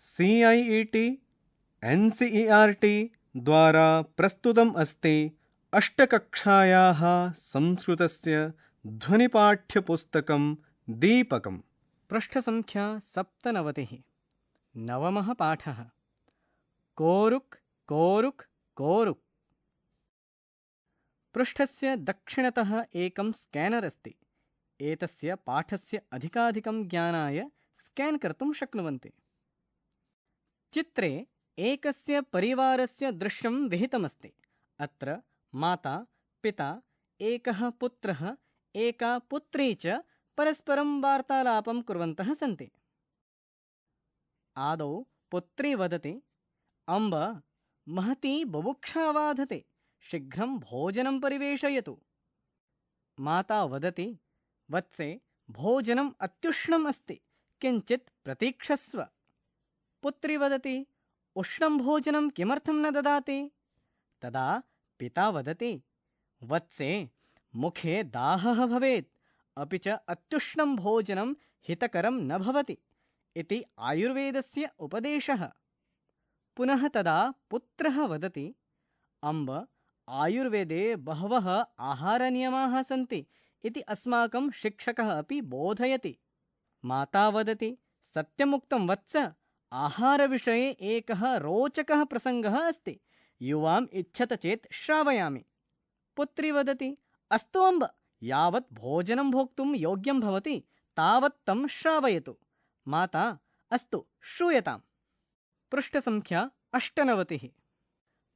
CIET NCERT द्वारा प्रस्तुतम् अस्ति अष्टकक्षायाः संस्कृतस्य ध्वनिपाठ्यपुस्तकं दीपकम्। पृष्ठसङ्ख्या 97। नवमः पाठः। कोरुक् कोरुक् कोरुक्। पृष्ठस्य दक्षिणतः एकं स्कैनर् अस्ति। एतस्य पाठस्य अधिकाधिकं ज्ञानाय स्कैन् कर्तुं शक्नुवन्ति। चित्रे एकस्य परिवारस्य दृश्यं विहितमस्ति। अत्र माता, पिता, एकः पुत्रः, एका पुत्री च परस्परं वार्तालापं कुर्वन्तः सन्ति। आदौ पुत्री वदति, अम्ब, महती बुभुक्षा बाधते, शीघ्रं भोजनं परिवेषयतु। माता वदति, वत्से, भोजनम् अत्युष्णम् अस्ति, किञ्चित् प्रतीक्षस्व। पुत्री वदति, उष्णं भोजनं किमर्थं न ददाति? तदा पिता वदति, वत्से, मुखे दाहः भवेत्, अपि च अत्युष्णं भोजनं हितकरं न भवति इति आयुर्वेदस्य उपदेशः। पुनः तदा पुत्रः वदति, अम्ब, आयुर्वेदे बहवः आहारनियमाः सन्ति इति अस्माकं शिक्षकः अपि बोधयति। माता वदति, सत्यमुक्तं वत्स, आहारविषये एकः रोचकः प्रसङ्गः अस्ति, युवाम् इच्छत चेत् श्रावयामि। पुत्री वदति, अस्तु अम्ब, यावत् भोजनं भोक्तुं योग्यं भवति तावत् तं श्रावयतु। माता, अस्तु, श्रूयताम्। पृष्ठसङ्ख्या 98।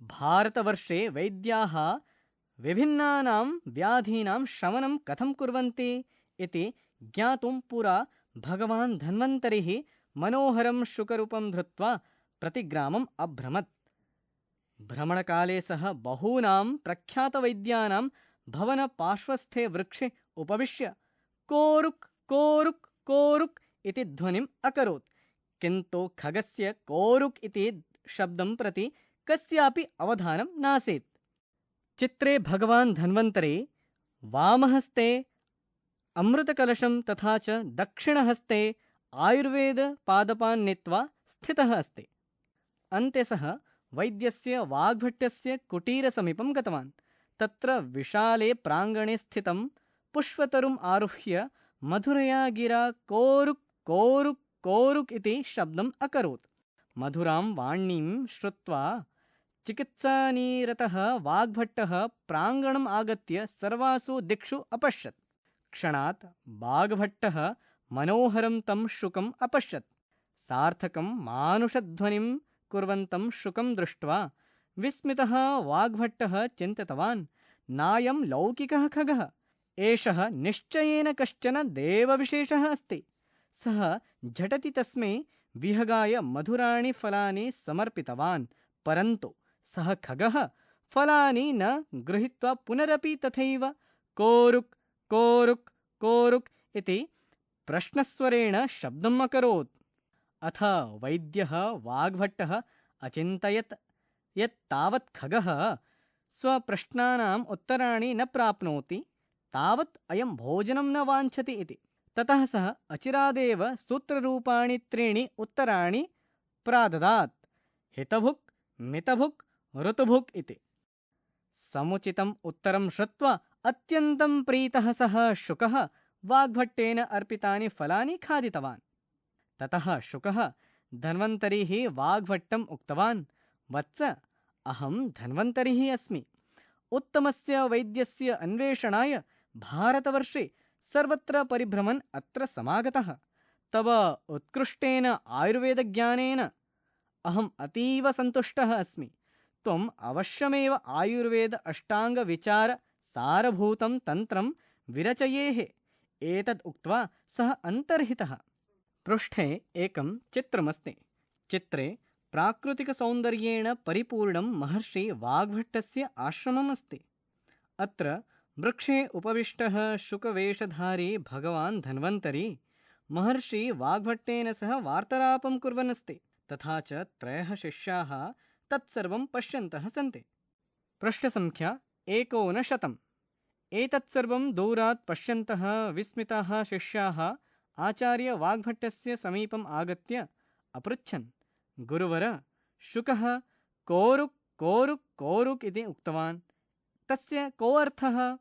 भारतवर्षे वैद्याः विभिन्नानां व्याधीनां शमनं कथं कुर्वन्ति इति ज्ञातुं पुरा भगवान् धन्वन्तरिः मनोहरं शुकरूपं धृत्वा प्रतिग्रामम् अभ्रमत्। भ्रमणकाले सः बहूनां प्रख्यातवैद्यानां भवनपार्श्वस्थे वृक्षे उपविश्य कोरुक् कोरुक् कोरुक् इति ध्वनिम् अकरोत्, किन्तु खगस्य कोरुक् इति शब्दं प्रति कस्यापि अवधानं नासीत्। चित्रे भगवान् धन्वन्तरी वामहस्ते अमृतकलशं तथा च दक्षिणहस्ते आयुर्वेदपादपान् नीत्वा स्थितः अस्ति। अन्ते सः वैद्यस्य वाग्भट्टस्य कुटीरसमीपं गतवान्। तत्र विशाले प्राङ्गणे स्थितं पुष्पतरुम् आरुह्य मधुरया गिरा कोरुक् कोरुक् कोरुक् इति शब्दम् अकरोत्। मधुरां वाणीं श्रुत्वा चिकित्सानिरतः वाग्भट्टः प्राङ्गणम् आगत्य सर्वासु दिक्षु अपश्यत्। क्षणात् वाग्भट्टः मनोहरं तं शुकम् अपश्यत्। सार्थकं मानुषध्वनिं कुर्वन्तं शुकं दृष्ट्वा विस्मितः वाग्भट्टः चिन्तितवान्, नायं लौकिकः खगः, एषः निश्चयेन कश्चन देवविशेषः अस्ति। सः झटति तस्मै विहगाय मधुराणि फलानि समर्पितवान्, परन्तु सः खगः फलानि न गृहीत्वा पुनरपि तथैव कोरुक् कोरुक् कोरुक् इति प्रश्नस्वरेण शब्दम् अकरोत्। अथ वैद्यः वाग्भट्टः अचिन्तयत् यत् तावत् खगः स्वप्रश्नानाम् उत्तराणि न प्राप्नोति तावत् अयं भोजनं न वाञ्छति इति। ततः सः अचिरादेव सूत्ररूपाणि 3 उत्तराणि प्राददात्, हितभुक्, मितभुक्, ऋतुभुक् इति। समुचितम् उत्तरं श्रुत्वा अत्यन्तं प्रीतः सः शुकः वाग्भट्टेन अर्पितानि फलानि खादितवान्। ततः शुकः धन्वन्तरिः वाग्भट्टम् उक्तवान्, वत्स, अहं धन्वन्तरिः अस्मि। उत्तमस्य वैद्यस्य अन्वेषणाय भारतवर्षे सर्वत्र परिभ्रमन् अत्र समागतः। तव उत्कृष्टेन आयुर्वेदज्ञानेन अहम् अतीव सन्तुष्टः अस्मि। त्वम् अवश्यमेव आयुर्वेद अष्टाङ्गविचार सारभूतं तन्त्रं विरचयेः। एतद् उक्त्वा सः अन्तर्हितः। पृष्ठे एकं चित्रमस्ति। चित्रे प्राकृतिकसौन्दर्येण परिपूर्णं महर्षि वाग्भट्टस्य आश्रमम् अस्ति। अत्र वृक्षे उपविष्टः शुकवेषधारी भगवान् धन्वन्तरी महर्षि वाग्भट्टेन सह वार्तालापं कुर्वन् अस्ति। तथा च 3 शिष्याः तत्सर्वं पश्यन्तः सन्ति। पृष्ठसङ्ख्या 19। एतत्सर्वं दूरात् पश्यन्तः विस्मिताः शिष्याः आचार्य वाग्भट्टस्य समीपम् आगत्य अपृच्छन्, गुरुवर, शुकः कोरुक् कोरुक् कोरुक् इति उक्तवान्। तस्य को अर्थः?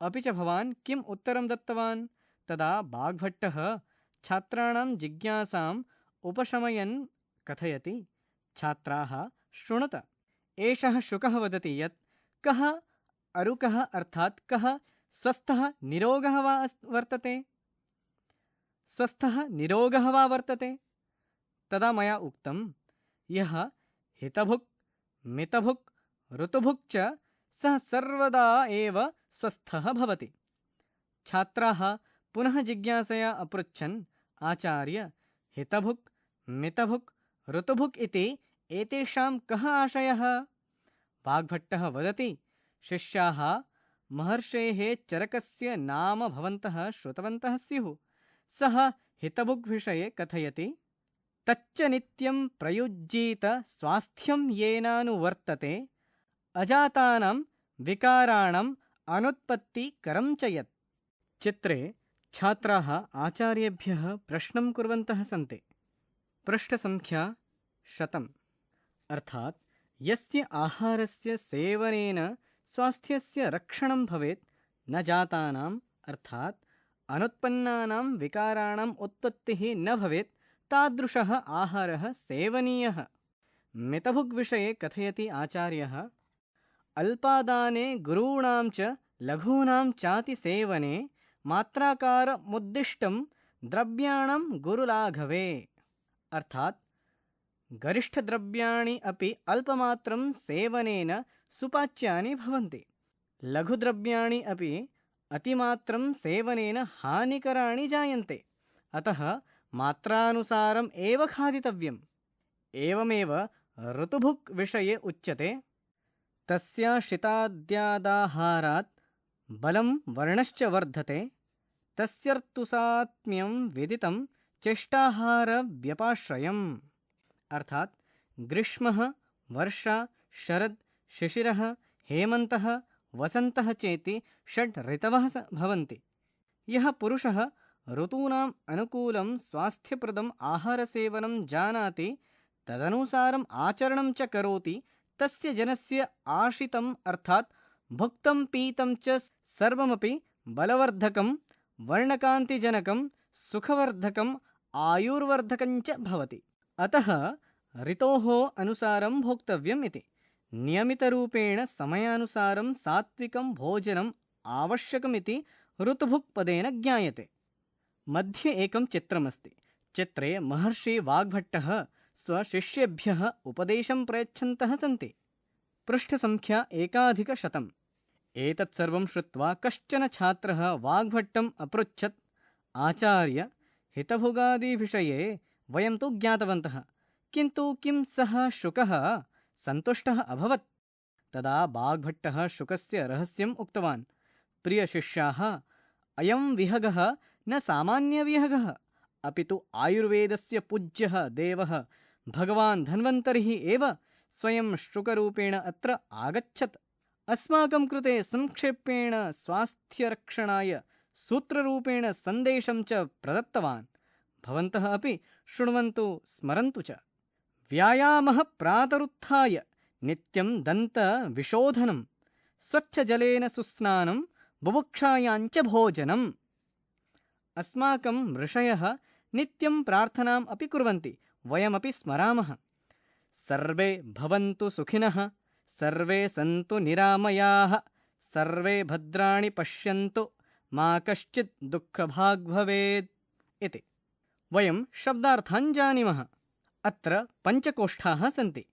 अपि च भवान् किम् उत्तरं दत्तवान्? तदा वाग्भट्टः छात्राणां जिज्ञासाम् उपशमयन् कथयति, छात्राः शृणुत। एषः शुकः वदति यत् कः अरुकः अर्थात् कः स्वस्थः निरोगः वा वर्तते? स्वस्थः निरोगः वा वर्तते? तदा मया उक्तं, यः हितभुक् मितभुक् ऋतुभुक् च सः सर्वदा एव स्वस्थः भवति। छात्राः पुनः जिज्ञासया अपृच्छन्, आचार्य, हितभुक् मितभुक् ऋतुभुक् इति एतेषां कः आशयः? वाग्भट्टः वदति, शिष्याः महर्षेः चरकस्य नाम भवन्तः श्रुतवन्तः स्युः। सः हितभुक् विषये कथयति, तच्च नित्यं प्रयुज्येत स्वास्थ्यं येनानुवर्तते अजातानां विकाराणाम् अनुत्पत्तिकरं च यत्। चित्रे छात्राः आचार्येभ्यः प्रश्नं कुर्वन्तः सन्ति। पृष्ठसङ्ख्या 100, अर्थात् यस्य आहारस्य सेवनेन स्वास्थ्यस्य रक्षणं भवेत्, न जातानाम् अर्थात् अनुत्पन्नानां विकाराणाम् उत्पत्तिः न भवेत्, तादृशः आहारः सेवनीयः। मितभुक् विषये कथयति आचार्यः, अल्पादाने गुरूणां च लघूनां चाति सेवने मात्राकारमुद्दिष्टं द्रव्याणां गुरुलाघवे, अर्थात् गरिष्ठद्रव्याणि अपि अल्पमात्रं सेवनेन सुपाच्यानि भवन्ति, लघुद्रव्याणि अपि अतिमात्रं सेवनेन हानिकराणि जायन्ते। अतः मात्रानुसारम् एव खादितव्यम्। एवमेव ऋतुभुक् विषये उच्यते, तस्याशिताद्यादाहारात् बलं वर्णश्च वर्धते, तस्यर्तुसात्म्यं विदितं चेष्टाहारव्यपाश्रयम्, अर्थात् ग्रीष्मः, वर्षा, शरद्, शिशिरः, हेमन्तः, वसन्तः चेति 6 ऋतवः भवन्ति। यः पुरुषः ऋतूनाम् अनुकूलं स्वास्थ्यप्रदम् आहारसेवनं जानाति, तदनुसारम् आचरणं च करोति, तस्य जनस्य आशितम् अर्थात् भुक्तं पीतं च सर्वमपि बलवर्धकं, वर्णकान्तिजनकं, सुखवर्धकम्, आयुर्वर्धकं च भवति। अतः ऋतोः अनुसारं भोक्तव्यम् इति। नियमितरूपेण समयानुसारं सात्विकं भोजनम् आवश्यकमिति ऋतुभुक् पदेन ज्ञायते। मध्ये एकं चित्रमस्ति। चित्रे महर्षि वाग्भट्टः स्वशिष्येभ्यः उपदेशं प्रयच्छन्तः सन्ति। पृष्ठसङ्ख्या 1100। एतत् सर्वं श्रुत्वा कश्चन छात्रः वाग्भट्टम् अपृच्छत्, आचार्य, हितभुगादिविषये वयं तु ज्ञातवन्तः, किन्तु किं सः शुकः सन्तुष्टः अभवत्? तदा वाग्भट्टः शुकस्य रहस्यम् उक्तवान्। प्रियशिष्याः, अयं विहगः न सामान्यविहगः, अपि तु आयुर्वेदस्य पूज्यः देवः भगवान् धन्वन्तरिः एव स्वयं शुकरूपेण अत्र आगच्छत्। अस्माकं कृते संक्षेपेण स्वास्थ्यरक्षणाय सूत्ररूपेण सन्देशं च प्रदत्तवान्। भवन्तः अपि शृण्वन्तु, स्मरन्तु च। व्यायामः प्रातरुत्थाय नित्यं दन्तविशोधनं, स्वच्छजलेन सुस्नानं, बुभुक्षायाञ्च भोजनम्। अस्माकं ऋषयः नित्यं प्रार्थनाम् अपि कुर्वन्ति, वयमपि स्मरामः। सर्वे भवन्तु सुखिनः, सर्वे सन्तु निरामयाः, सर्वे भद्राणि पश्यन्तु, मा कश्चित् दुःखभाग् भवेत् इति। वयं शब्दार्थान् जानीमः। अत्र 5 कोष्ठाः सन्ति।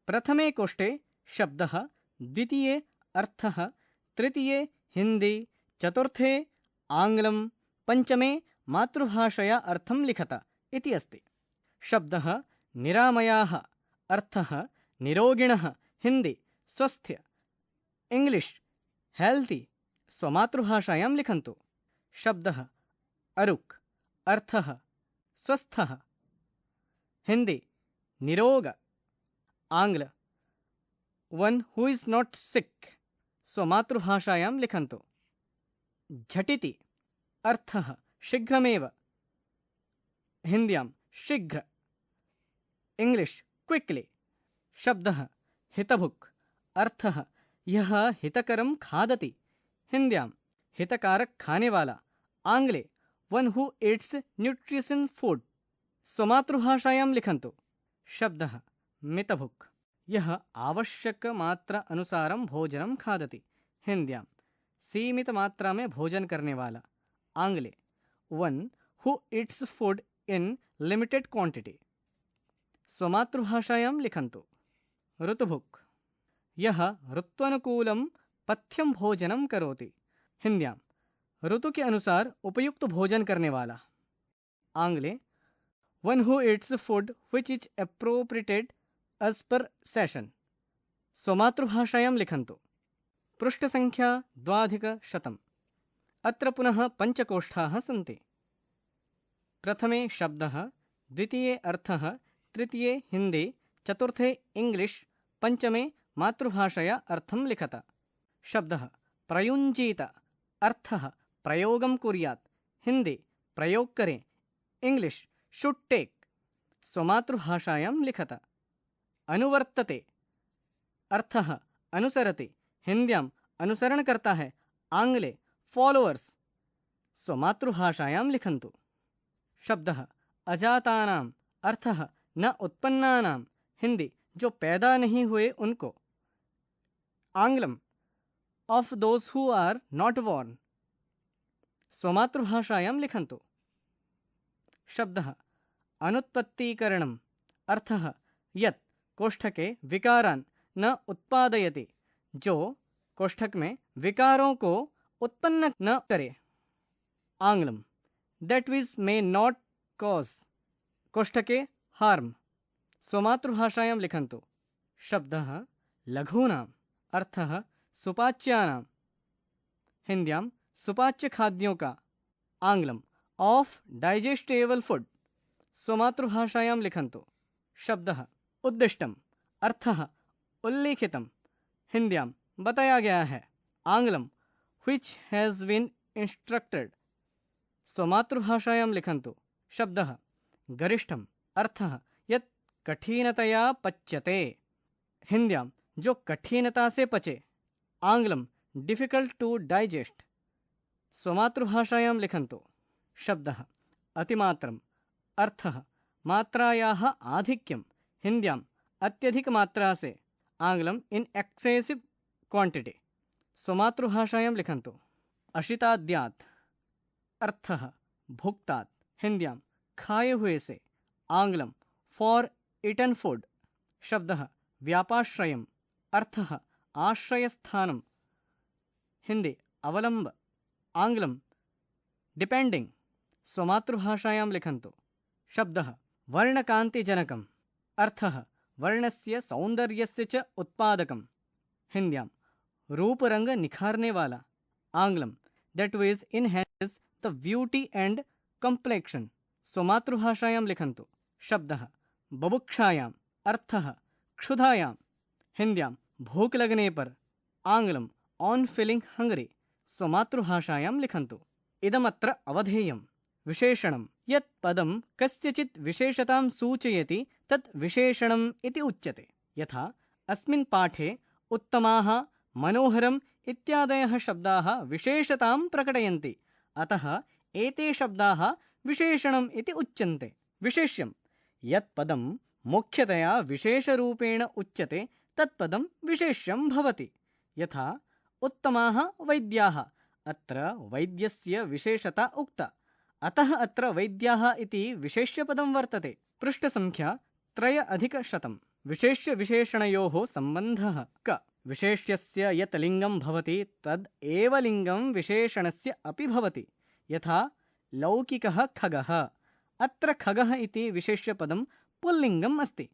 प्रथमे कोष्ठे शब्दः, द्वितीये अर्थः, तृतीये हिन्दी, चतुर्थे आङ्ग्लं, पञ्चमे मातृभाषया अर्थं लिखत इति अस्ति। शब्दः निरामयाः, अर्थः निरोगिणः, हिन्दी स्वस्थ्य, इंग्लिश् हेल्ति, स्वमातृभाषायां लिखन्तु। शब्दः अरुक्, अर्थः स्वस्थः, हिन्दी निरोग, आङ्ग्ल one who is not sick, स्वमातृभाषायां लिखन्तु। झटिति, अर्थः शीघ्रमेव, हिन्द्यां शीघ्र। English quickly. शब्दः हितभुक्, अर्थः यः हितकरं खादति। हिंद्यां हितकारक खाने वाला। आंग्ले one who Yeats nutrition food. स्वमातृभाषायां लिखन्तु। शब्दः मितभुक्, यः आवश्यक मात्रा अनुसारं भोजनं खादति। हिंद्यां सीमित मात्रा में भोजन करने वाला। आंग्ले one who eats food in limited quantity. स्वमातृभाषायां लिखन्तु। ऋतुभुक्, यः ऋत्वनुकूलं पथ्यं भोजनं करोति। हिंद्यां ऋतु के अनुसार उपयुक्त भोजन करने वाला। आंग्ले one who eats food which is appropriated as per session. स्वमातृभाषायां लिखन्तु। पृष्ठसङ्ख्या 2100। अत्र पुनः पञ्चकोष्ठाः सन्ति। प्रथमे शब्दः, द्वितीये अर्थः, तृतीये हिंदी, चतुर्थे इंग्लिश, पंचमे मातृभाषया अर्थं लिखत। शब्दः प्रयुञ्जीत, अर्थः प्रयोगं कुर्यात्। हिंदी प्रयोग करें। English should take. स्वमातृभाषायां लिखत। अनुवर्तते, अर्थः अनुसरति। हिंद्याम् अनुसरण करता है। आंग्ले फॉलोअर्स। स्वमातृभाषायां लिखन्तु। शब्दः अजातानाम्, अर्थः न उत्पन्नानां। हिंदी जो पैदा नहीं हुए उनको। आंग्लम ऑफ दोज हु आर नॉट बॉर्न। स्वमातृभाषायां लिखन्तु। शब्दः अनुत्पत्तिकरणम्, अर्थः यत् कोष्ठके विकारान् न उत्पादयति, जो कोष्ठक में विकारों को उत्पन्न न करे। आंग्लम that which may not cause कोष्ठके हार्म। स्वमातृभाषायां लिखन्तु। शब्दः लघूनाम्, अर्थः सुपाच्यानां। हिंद्यां सुपाच्य खाद्यों का। आंग्लम ऑफ डाइजेस्टेबल फूड। स्वमातृभाषायां लिखन्तु। शब्दः उद्दिष्टम्, अर्थः उल्लिखितम्। हिंद्यां बताया गया है। आंग्लम which has been instructed। स्वमातृभाषायां लिखन्तु। शब्दः गरिष्ठम्, अर्थः यत् कठिनतया पच्यते। हिंद्यां जो कठिनता से पचे। आंग्लम डिफिकल्ट टू डाइजेस्ट। स्वमातृभाषायां लिखन्तु। शब्दः अतिमात्रम्, अर्थः मात्रायाः आधिक्यं। हिंद्याम् अत्यधिक मात्रा से। आंग्लम इन एक्सेसिव क्वांटिटी। स्वमातृभाषायां लिखन्तु। अशिताद्यात्, अर्थः भुक्तात्। हिंद्यां खाए हुए से। आंग्लम फॉर इटन फूड। शब्दः व्यापाश्रयम्, अर्थः आश्रयस्थानम्। हिंदी अवलंब। आंग्लम डिपेंडिंग। स्वमातृभाषायां लिखन्तु। शब्दः वर्णकान्तिजनकम्, अर्थः वर्णस्य सौन्दर्यस्य च उत्पादकम्। हिंद्यां रूपरंग निखारने वाला। आंग्लम that which enhance the beauty and complexion. स्वमातृभाषायां लिखन्तु। शब्दः बबुक्षायाम्, अर्थः क्षुधायां। हिंद्यां भूख लगने पर। आंग्लम ऑन फीलिंग हंग्री। स्वमातृभाषायां लिखन्तु। इदमत्र अवधेयम्। विशेषणं यत् पदं कस्यचित् विशेषतां सूचयति तत् विशेषणम् इति उच्यते। यथा अस्मिन् पाठे उत्तमाः, मनोहरम् इत्यादयः शब्दाः विशेषतां प्रकटयन्ति, अतः एते शब्दाः विशेषणम् इति उच्यन्ते। विशेष्यं यत् पदं मुख्यतया विशेषरूपेण उच्यते तत्पदं विशेष्यं भवति। यथा उत्तमाः वैद्याः, अत्र वैद्यस्य विशेषता उक्ता, अतः अत्र वैद्याः इति विशेष्यपदं वर्तते। पृष्ठसङ्ख्या 3+100। विशेष्यविशेषणयोः सम्बन्धः क। विशेष्यस्य यत् लिङ्गं भवति तद् एव लिङ्गं विशेषणस्य अपि भवति। यथा लौकिकः खगः, अत्र खगः इति विशेष्यपदं पुल्लिङ्गम् अस्ति,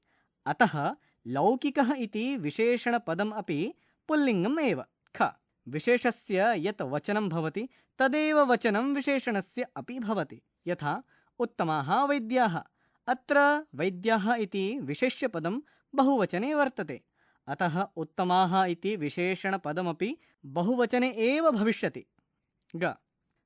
अतः लौकिकः इति विशेषणपदम् अपि पुल्लिङ्गम् एव। ख विशेषस्य यत् वचनं भवति तदेव वचनं विशेषणस्य अपि भवति। यथा उत्तमाः वैद्याः, अत्र वैद्याः इति विशेष्यपदं बहुवचने वर्तते, अतः उत्तमाः इति विशेषणपदमपि बहुवचने एव भविष्यति। ग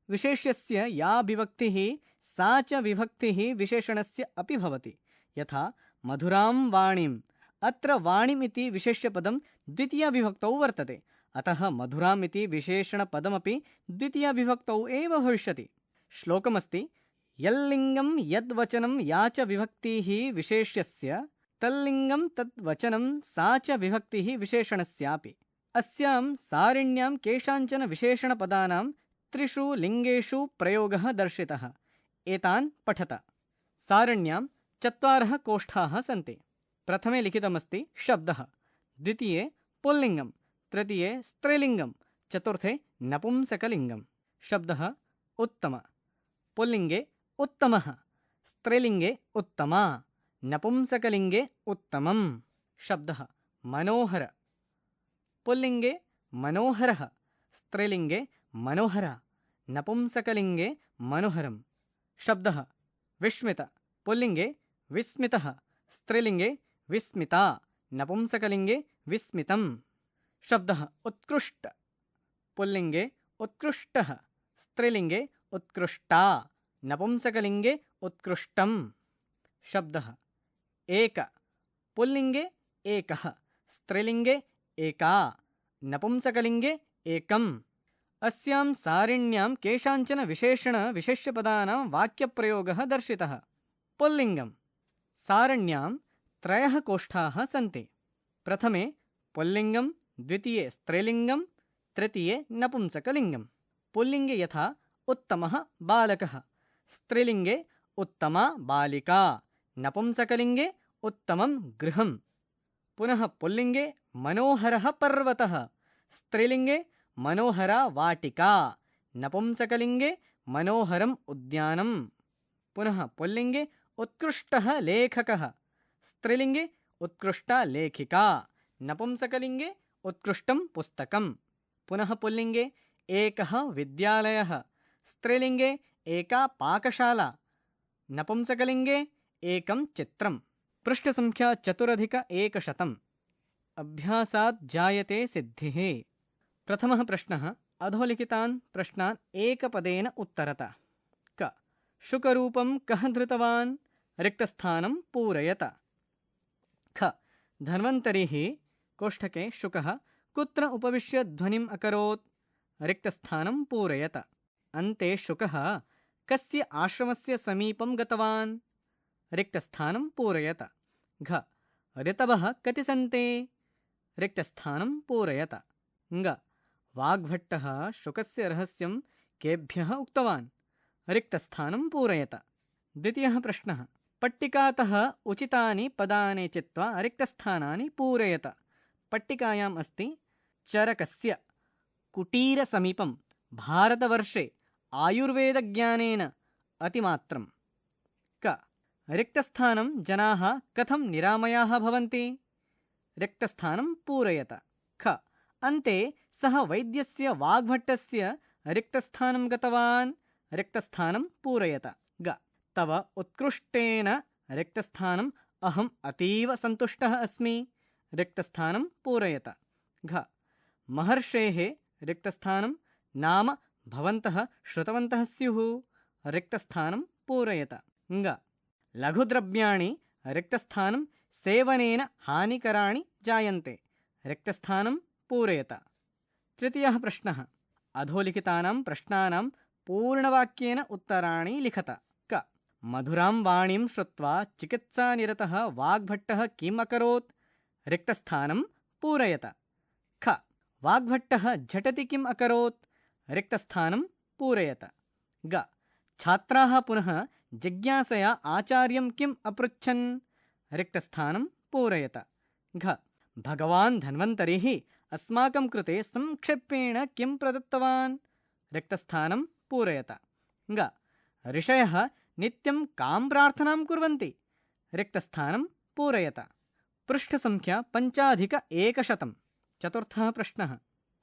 विशेष्यस्य या विभक्तिः सा च विभक्तिः विशेषणस्य अपि भवति। यथा मधुरां वाणीम्। अत्र वाणीम् इति विशेष्यपदं द्वितीयाविभक्तौ वर्तते, अतः मधुराम् इति विशेषणपदमपि द्वितीयाविभक्तौ एव भविष्यति। श्लोकमस्ति यल्लिङ्गं यद्वचनं या च विभक्तिः विशेष्यस्य तल्लिङ्गं तद्वचनं सा च विभक्तिः विशेषणस्यापि। अस्यां सारिण्यां केषाञ्चन विशेषणपदानां त्रिषु लिङ्गेषु प्रयोगः दर्शितः। एतान् पठत। सारण्यां 4 कोष्ठाः सन्ति। प्रथमे लिखितमस्ति शब्दः, द्वितीये पुल्लिङ्गं, तृतीये स्त्रीलिङ्गं, चतुर्थे नपुंसकलिङ्गं। शब्दः उत्तम। पुल्लिङ्गे उत्तमः, स्त्रीलिङ्गे उत्तमा, नपुंसकलिङ्गे उत्तमं। शब्दः मनोहर। पुल्लिङ्गे मनोहरः, स्त्रीलिङ्गे मनोहर, नपुंसकलिङ्गे मनोहरं। शब्दः विस्मित। पुल्लिङ्गे विस्मितः, स्त्रीलिङ्गे विस्मिता, नपुंसकलिङ्गे विस्मितं। शब्दः उत्कृष्ट। पुल्लिङ्गे उत्कृष्टः, स्त्रीलिङ्गे उत्कृष्टा, नपुंसकलिङ्गे उत्कृष्टं। शब्दः एक। पुल्लिङ्गे एकः, स्त्रीलिङ्गे एका, नपुंसकलिङ्गे एकम्। अस्यां सारिण्यां केषाञ्चन विशेष्यपदानां वाक्यप्रयोगः दर्शितः। पुल्लिङ्गं। सारण्यां 3 कोष्ठाः सन्ति। प्रथमे पुल्लिङ्गं, द्वितीये स्त्रीलिङ्गं, तृतीये नपुंसकलिङ्गं। पुल्लिङ्गे यथा उत्तमः बालकः, स्त्रीलिङ्गे उत्तमा बालिका, नपुंसकलिङ्गे उत्तमं गृहं। पुनः पुल्लिङ्गे मनोहरः पर्वतः, स्त्रीलिङ्गे मनोहरा वाटिका, नपुंसकलिङ्गे मनोहरम् उद्यानं। पुनः पुल्लिङ्गे उत्कृष्टः लेखकः, स्त्रीलिङ्गे उत्कृष्टा लेखिका, नपुंसकलिङ्गे उत्कृष्टं पुस्तकं। पुनः पुल्लिङ्गे एकः विद्यालयः, स्त्रीलिङ्गे एका पाकशाला, नपुंसकलिङ्गे एकं चित्रं। पृष्ठसङ्ख्या 4100। अभ्यासात् जायते सिद्धिः। प्रथमः प्रश्नः, अधोलिखितान् प्रश्नान् एकपदेन उत्तरत। क शुकरूपं कः धृतवान्, रिक्तस्थानं पूरयत। ख धन्वन्तरिः कोष्ठके शुकः कुत्र उपविश्य ध्वनिम् अकरोत्, रिक्तस्थानं पूरयत। अन्ते शुकः कस्य आश्रमस्य समीपं गतवान्, रिक्तस्थानं पूरयत। घ ऋतवः कति सन्ति, रिक्तस्थानं पूरयत। ङ वाग्भट्टः शुकस्य रहस्यं केभ्यः उक्तवान्, रिक्तस्थानं पूरयत। द्वितीयः प्रश्नः, पट्टिकातः उचितानि पदानि चित्वा रिक्तस्थानानि पूरयत। पट्टिकायाम् अस्ति चरकस्य कुटीरसमीपं भारतवर्षे आयुर्वेदज्ञानेन अतिमात्रं। क रिक्तस्थानं जनाः कथं निरामयाः भवन्ति, रिक्तस्थानं पूरयत। ख अन्ते सः वैद्यस्य वाग्भट्टस्य रिक्तस्थानं गतवान्, रिक्तस्थानं पूरयत। ग तव उत्कृष्टेन रिक्तस्थानम् अहम् अतीव सन्तुष्टः अस्मि, रिक्तस्थानं पूरयत। घ महर्षेः रिक्तस्थानं नाम भवन्तः श्रुतवन्तः स्युः, रिक्तस्थानं पूरयत। ङ लघुद्रव्याणि रिक्तस्थानं सेवनेन हानिकराणि जायन्ते, रिक्तस्थानं पूरयत। तृतीयः प्रश्नः, अधोलिखितानां प्रश्नानां पूर्णवाक्येन उत्तराणि लिखत। क मधुरां वाणीं श्रुत्वा चिकित्सानिरतः वाग्भट्टः किम् अकरोत्, रिक्तस्थानं पूरयत। ख वाग्भट्टः झटिति किम् अकरोत्, रिक्तस्थानं पूरयत। ग छात्राः पुनः जिज्ञासया आचार्यं किम् अपृच्छन्, रिक्तस्थानं पूरयत। घ भगवान् धन्वन्तरिः अस्माकं कृते संक्षेपेण किं प्रदत्तवान्, रिक्तस्थानं पूरयत। ग ऋषयः नित्यं कां प्रार्थनां कुर्वन्ति, रिक्तस्थानं पूरयत। पृष्ठसङ्ख्या 5100। चतुर्थः प्रश्नः,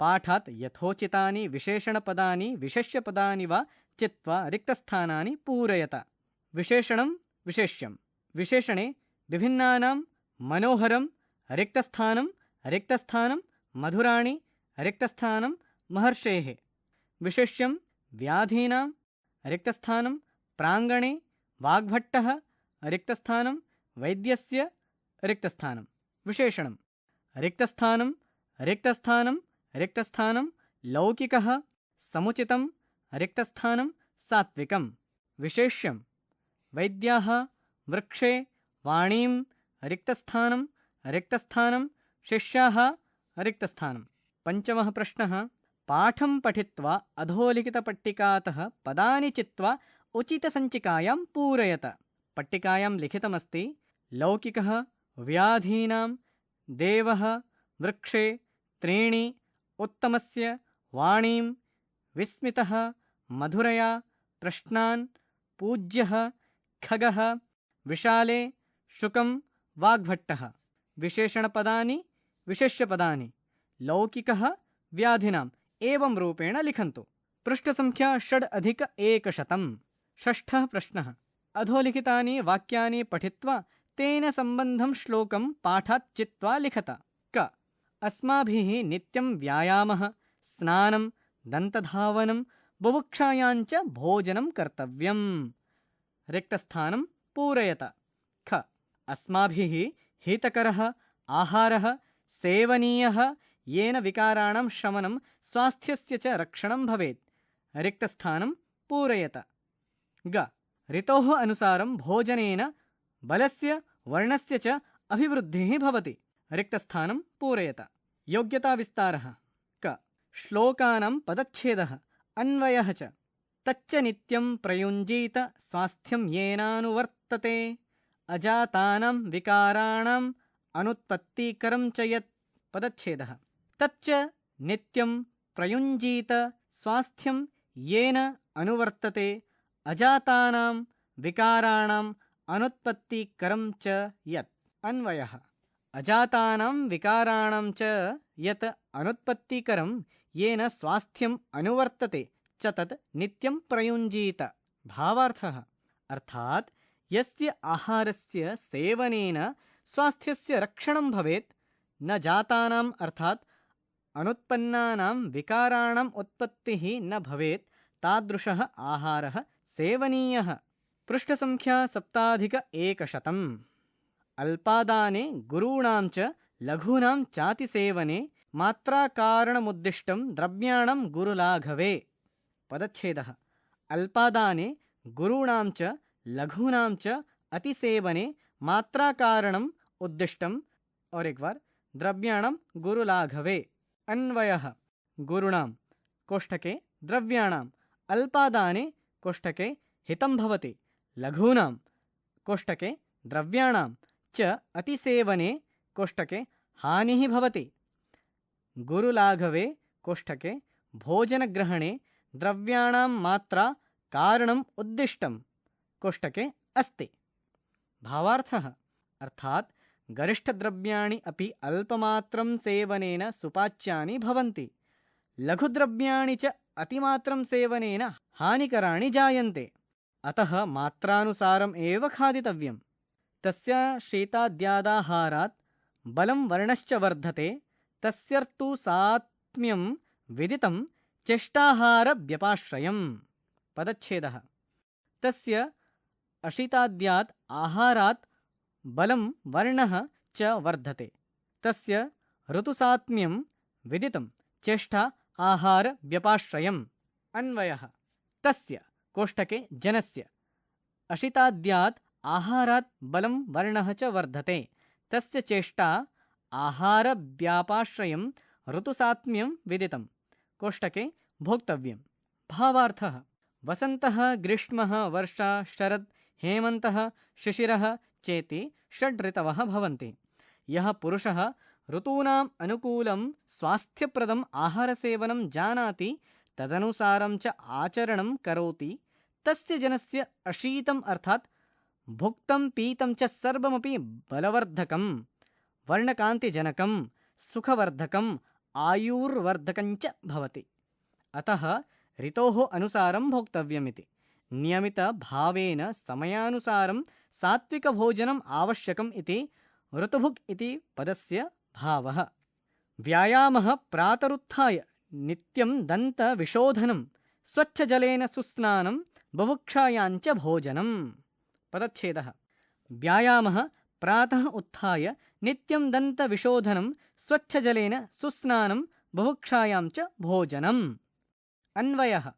पाठात् यथोचितानि विशेषणपदानि विशेष्यपदानि वा चित्वा रिक्तस्थानानि पूरयत। विशेषणं विशेष्यं। विशेषणे विभिन्नानां मनोहरं रिक्तस्थानं, रिक्तस्थानं मधुराणि, रिक्तस्थानं महर्षेः। विशेष्यं व्याधीनां, रिक्तस्थानं प्राङ्गणे वाग्भट्टः, रिक्तस्थानं वैद्यस्य, रिक्तस्थानं विशेषणं रिक्तस्थानं रिक्तस्थानं रिक्तस्थानं लौकिकः समुचितं रिक्तस्थानं सात्विकं विशेष्यं वैद्याः वृक्षे वाणीं रिक्तस्थानं रिक्तस्थानं शिष्याः रिक्तस्थानं। पञ्चमः प्रश्नः पाठं पठित्वा अधोलिखितपट्टिकातः पदानि चित्वा उचितसञ्चिकायां पूरयत। पट्टिकायां लिखितमस्ति लौकिकः व्याधीनां देवः वृक्षे त्रीणि उत्तमस्य वाणीं विस्मितः मधुरया प्रश्नान् पूज्यः खगः विशाले शुकं वाग्भट्टः। विशेषणपदानि विशेष्यपदानि लौकिकः व्याधिनाम् एवं रूपेण लिखन्तु। पृष्ठसङ्ख्या 6+100। षष्ठः प्रश्नः अधोलिखितानि वाक्यानि पठित्वा तेन सम्बन्धं श्लोकं पाठात् चित्वा लिखत। क अस्माभिः नित्यं व्यायामः स्नानं दन्तधावनं बुभुक्षायाञ्च भोजनं कर्तव्यम्। रिक्तस्थानं पूरयत। ख अस्माभिः हितकरः आहारः सेवनीयः येन विकाराणां शमनं स्वास्थ्यस्य च रक्षणं भवेत्। रिक्तस्थानं पूरयत। ग ऋतोः अनुसारं भोजनेन बलस्य वर्णस्य च अभिवृद्धिः भवति। रिक्तस्थानं पूरयत। योग्यताविस्तारः क श्लोकानां पदच्छेदः अन्वयः च तच्च नित्यं प्रयुञ्जीत स्वास्थ्यं येनानुवर्तते अजातानां विकाराणाम् अनुत्पत्तिकरं च यत्। पदच्छेदः तच्च नित्यं प्रयुञ्जीत स्वास्थ्यं येन अनुवर्तते अजातानां विकाराणाम् अनुत्पत्तिकरं च यत्। अन्वयः अजातानां विकाराणां च यत् अनुत्पत्तिकरं येन स्वास्थ्यम् अनुवर्तते च तत् नित्यं प्रयुञ्जीत। भावार्थः अर्थात् यस्य आहारस्य सेवनेन स्वास्थ्यस्य रक्षणं भवेत् न जातानाम् अर्थात् अनुत्पन्नानां विकाराणाम् उत्पत्तिः न भवेत् तादृशः आहारः सेवनीयः। पृष्ठसङ्ख्या 7+100। अल्पादाने गुरूणां च लघूनां चातिसेवने मात्राकारणमुद्दिष्टं द्रव्याणां गुरुलाघवे। पदच्छेदः अल्पादाने गुरूणां च लघूनां च अतिसेवने मात्राकारणम् उद्दिष्टं और एक बार द्रव्याणां गुरुलाघवे। अन्वयः गुरुणां कोष्ठके द्रव्याणाम् अल्पादाने कोष्ठके हितं भवति लघूनां कोष्ठके द्रव्याणां च अतिसेवने कोष्ठके हानिः भवति। गुरुलाघवे कोष्ठके भोजनग्रहणे द्रव्याणां मात्रा कारणम् उद्दिष्टं कोष्ठके अस्ति। भावार्थः अर्थात् गरिष्ठद्रव्याणि अपि अल्पमात्रं सेवनेन सुपाच्यानि भवन्ति लघुद्रव्याणि च अतिमात्रं सेवनेन हानिकराणि जायन्ते। अतः मात्रानुसारम् एव खादितव्यम्। तस्य शीताद्यादाहारात् बलं वर्णश्च वर्धते तस्यर्तु सात्म्यं विदितं चेष्टाहारव्यपाश्रयम्। पदच्छेदः तस्य अशीताद्यात् आहारात् बलं वर्णः च वर्धते तस्य ऋतुसात्म्यं विदितं चेष्टा आहारव्यपाश्रयम्। अन्वयः तस्य कोष्ठके जनस्य अशिताद्यात् आहारात् बलं वर्णः च वर्धते तस्य चेष्टा आहारव्यापाश्रयं ऋतुसात्म्यं विदितं कोष्ठके भोक्तव्यं। भावार्थः वसन्तः ग्रीष्मः वर्षा शरद् हेमन्तः शिशिरः चेति 6 ऋतवः भवन्ति। यः पुरुषः ऋतूनाम् अनुकूलं स्वास्थ्यप्रदम् आहारसेवनं जानाति तदनुसारं च आचरणं करोति तस्य जनस्य अशीतम् अर्थात् भुक्तं पीतं च सर्वमपि बलवर्धकं वर्णकान्तिजनकं सुखवर्धकं आयुर्वर्धकञ्च भवति। अतः ऋतोः अनुसारं भोक्तव्यमिति। नियमितभावेन समयानुसारं सात्विकभोजनम् आवश्यकम् इति ऋतुभुक् इति पदस्य भावः। व्यायामः प्रातरुत्थाय नित्यं दन्तविशोधनं स्वच्छजलेन सुस्नानं बुभुक्षायाञ्च भोजनं। पदच्छेदः व्यायामः प्रातः उत्थाय नित्यं दन्तविशोधनं स्वच्छजलेन सुस्नानं बुभुक्षायां च भोजनम्। अन्वयः।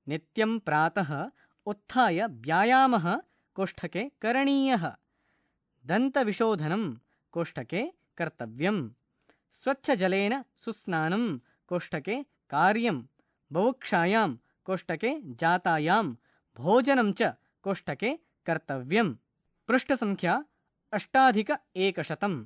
नित्यं प्रातः उत्थाय व्यायामः कोष्ठके करणीयः। दन्तविशोधनं कोष्ठके कर्तव्यम्। स्वच्छजलेन सुस्नानं कोष्ठके कार्यं। बुभुक्षायां कोष्ठके जातायां। भोजनं च कोष्ठके कर्तव्यम्। पृष्ठसङ्ख्या 8100।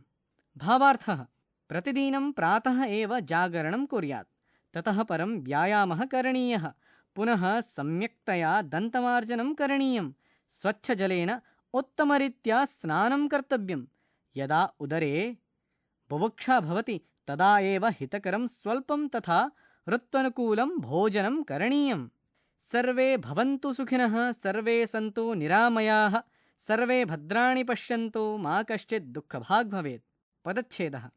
भावार्थः। प्रतिदिनं प्रातः एव जागरणं कुर्यात्। ततः परं व्यायामः करणीयः। पुनः सम्यक्तया दन्तमार्जनं करणीयं। स्वच्छजलेन उत्तमरीत्या स्नानं कर्तव्यं। यदा उदरे बुभुक्षा भवति तदा एव हितकरं स्वल्पं तथा ऋत्वनुकूलं भोजनं करणीयम्। सर्वे भवन्तु सुखिनः, सर्वे सन्तु निरामयाः, सर्वे भद्राणि पश्यन्तु, मा कश्चित् दुःखभाग् भवेत्। पदच्छेदः।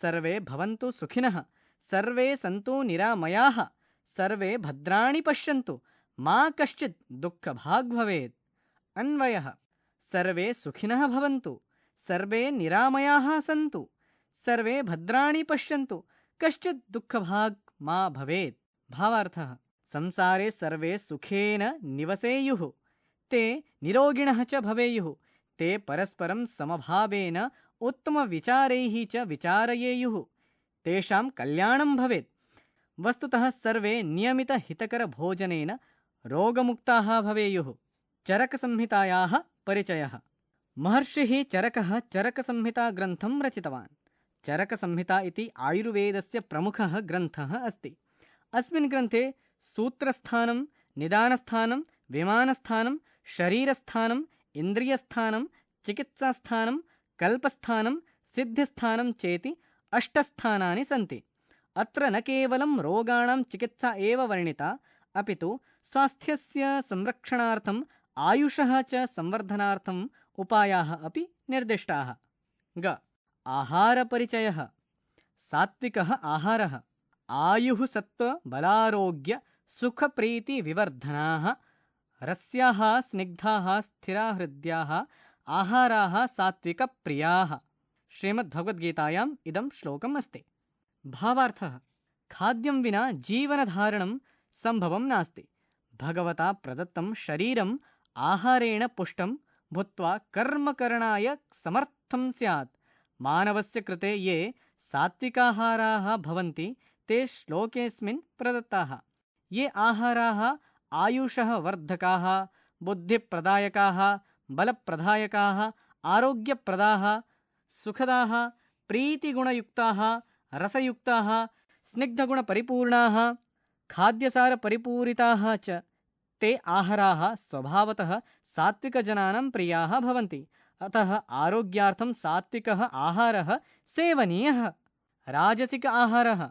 सर्वे भवन्तु सुखिनः, सर्वे सन्तु निरामयाः, सर्वे भद्राणि पश्यन्तु, मा कश्चित् दुःखभाग् भवेत्। अन्वयः। सर्वे सुखिनः भवन्तु, सर्वे निरामयाः सन्तु, सर्वे भद्राणि पश्यन्तु, कश्चित् दुःखभाग् मा भवेत्। भावार्थः। संसारे सर्वे सुखेन निवसेयुः, ते निरोगिणः च भवेयुः, ते परस्परं समभावेन उत्तमविचारैः च विचारयेयुः, तेषां कल्याणं भवेत्। वस्तुतः सर्वे नियमितहितकरभोजनेन रोगमुक्ताः भवेयुः। चरकसंहितायाः परिचयः। महर्षिः चरकः चरकसंहिताग्रन्थं रचितवान्। चरकसंहिता इति आयुर्वेदस्य प्रमुखः ग्रन्थः अस्ति। अस्मिन् ग्रन्थे सूत्रस्थानं, निदानस्थानं, विमानस्थानं, शरीरस्थानं, इन्द्रियस्थानं, चिकित्सास्थानं, कल्पस्थानं, सिद्धिस्थानं चेति 8 स्थानानि सन्ति। अत्र न केवलं रोगाणां चिकित्सा एव वर्णिता, अपि तु स्वास्थ्यस्य संरक्षणार्थम् आयुषः च संवर्धनार्थम् उपायाः अपि निर्दिष्टाः। ग. आहारपरिचयः। सात्विकः आहारः आयुः सत्त्व बलारोग्य सुखप्रीतिविवर्धनाः रस्याः स्निग्धाः स्थिराहृद्याः आहाराः सात्विकप्रियाः। श्रीमद्भगवद्गीतायाम् इदं श्लोकम् अस्ति। भावार्थः। खाद्यं विना जीवनधारणं सम्भवं नास्ति। भगवता प्रदत्तं शरीरम् आहारेण पुष्टं भूत्वा कर्मकरणाय समर्थं स्यात्। मानवस्य कृते ये सात्विकाहाराः भवन्ति ते श्लोकेऽस्मिन् प्रदत्ताः। ये आहाराः आयुषः वर्धकाः, बुद्धिप्रदायकाः, बलप्रदायकाः, आरोग्यप्रदाः, सुखदाः, प्रीतिगुणयुक्ताः, रसयुक्ताः, स्निग्धगुणपरिपूर्णाः, खाद्यसारपरिपूरिताः च ते आहाराः स्वभावतः सात्विकजनानां प्रियाः भवन्ति। अतः आरोग्यार्थं सात्विकः आहारः सेवनीयः। राजसिक आहारः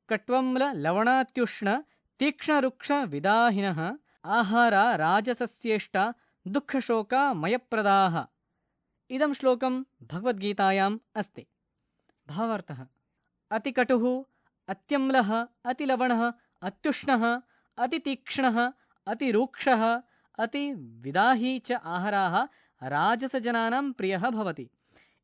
कट्वम्लवणात्युष्ण तीक्ष्णरुक्षविदाहिनः आहारा राजसस्येष्टा दुःखशोकामयप्रदाः। इदं श्लोकं भगवद्गीतायाम् अस्ति। भावार्थः। अतिकटुः, अत्यम्लः, अतिलवणः, अत्युष्णः, अतितीक्ष्णः, अतिरूक्षः, अतिविदाही च आहाराः राजसजनानां प्रियः भवति।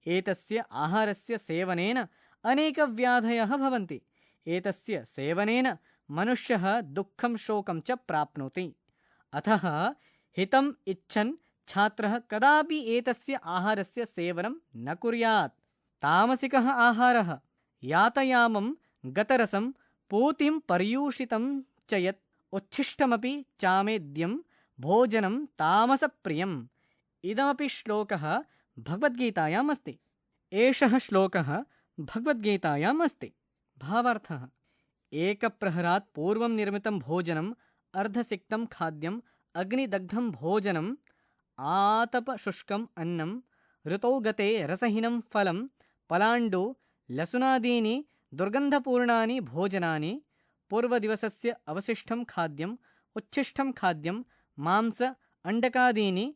एतस्य आहारस्य सेवनेन अनेकव्याधयः भवन्ति। एतस्य सेवनेन मनुष्यः दुःखं शोकं च प्राप्नोति। अतः हितम् इच्छन् छात्रः कदापि एतस्य आहारस्य सेवनं न कुर्यात्। तामसिकः आहारः यातयामं गतरसं पूतिं पर्यूषितं च यत् उच्छिष्टमपि चामेद्यं भोजनं तामसप्रियम्। इदमपि श्लोकः भगवद्गीतायाम् अस्ति। एषः श्लोकः भगवद्गीतायाम् अस्ति। भावार्थः। एकप्रहरात् पूर्वं निर्मितं भोजनम्, अर्धसिक्तं खाद्यम्, अग्निदग्धं भोजनम्, आतपशुष्कम् अन्नं, ऋतौ गते रसहीनं फलं, पलाण्डु, लसुनादीनि दुर्गन्धपूर्णानि भोजनानि, पूर्वदिवसस्य अवशिष्टं खाद्यम्, उच्छिष्टं खाद्यं, मांस अण्डकादीनि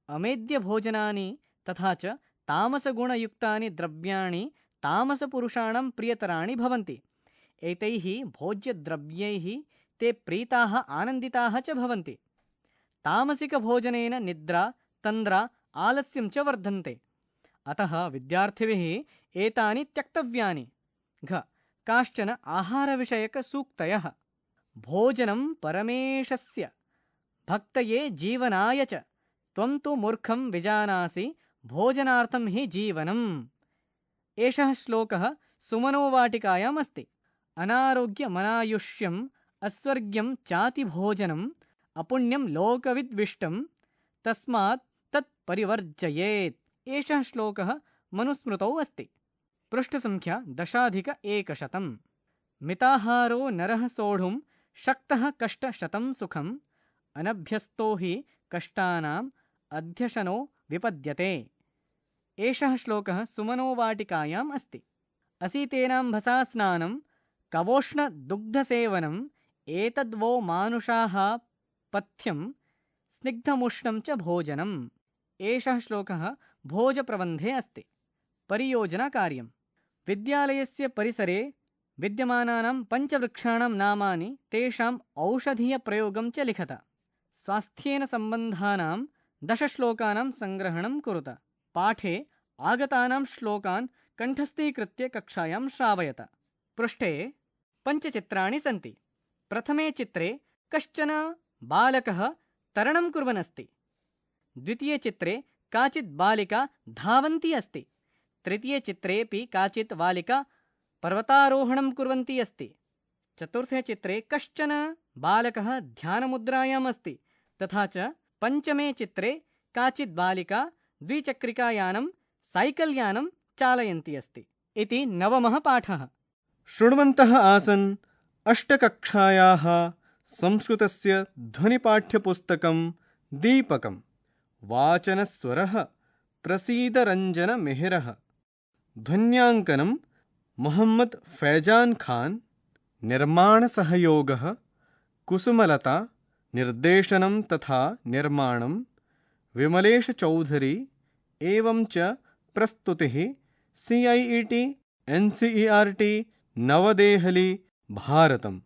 अमेद्यभोजनानि तथा च तामसगुणयुक्तानि द्रव्याणि तामसपुरुषाणां प्रियतराणि भवन्ति। एतैः भोज्यद्रव्यैः ते प्रीताः आनन्दिताः च भवन्ति। तामसिकभोजनेन निद्रा, तन्द्रा, आलस्यं च वर्धन्ते। अतः विद्यार्थिभिः एतानि त्यक्तव्यानि। घ काश्चन आहारविषयकसूक्तयः। भोजनं परमेशस्य भक्तये जीवनाय च त्वं तु मूर्खं विजानासि भोजनार्थं हि जीवनम्। एषः श्लोकः सुमनोवाटिकायाम् अस्ति। अनारोग्यमनायुष्यम् अस्वर्ग्यं चाति भोजनम् अपुण्यं लोकविद्विष्टं तस्मात् तत् परिवर्जयेत्। एषः श्लोकः मनुस्मृतौ अस्ति। पृष्ठसङ्ख्या 10,100। मिताहारो नरः सोढुं शक्तः कष्टशतं सुखम् अनभ्यस्तो हि कष्टानाम् अध्यशनो विपद्यते। एषः श्लोकः सुमनोवाटिकायाम् अस्ति। असीतेनाम्भसा स्नानं कवोष्णदुग्धसेवनम् एतद्वो मानुषाः पथ्यं स्निग्धमुष्णं च भोजनम्। एषः श्लोकः भोजप्रबन्धे अस्ति। परियोजनाकार्यं। विद्यालयस्य परिसरे विद्यमानानां पञ्चवृक्षाणां नामानि तेषाम् औषधीयप्रयोगं च लिखत। स्वास्थ्येन सम्बन्धानां 10 श्लोकानां सङ्ग्रहणं कुरुत। पाठे आगतानां श्लोकान् कण्ठस्थीकृत्य कक्षायां श्रावयत। पृष्ठे 5 चित्राणि सन्ति। प्रथमे चित्रे कश्चन बालकः तरणं कुर्वन् अस्ति। द्वितीये चित्रे काचित् बालिका धावन्ती अस्ति। तृतीये चित्रेपि काचित् बालिका पर्वतारोहणं कुर्वन्ती अस्ति। चतुर्थे चित्रे कश्चन बालकः ध्यानमुद्रायाम् अस्ति। तथा च पञ्चमे चित्रे काचित् बालिका द्विचक्रिकायानं सैकल् यानं चालयन्ती अस्ति। इति 9मः पाठः। शृण्वन्तः आसन् अष्टकक्षायाः संस्कृतस्य ध्वनिपाठ्यपुस्तकं दीपकं। वाचनस्वरः प्रसीदरञ्जनमेहरः। ध्वन्याङ्कनं मोहम्मद् फैजान् खान्। निर्माणसहयोगः कुसुमलता। निर्देशनं तथा निर्माणं विमलेशचौधरी। एवं च प्रस्तुतिः CIET NCERT नवदेहली भारतम्।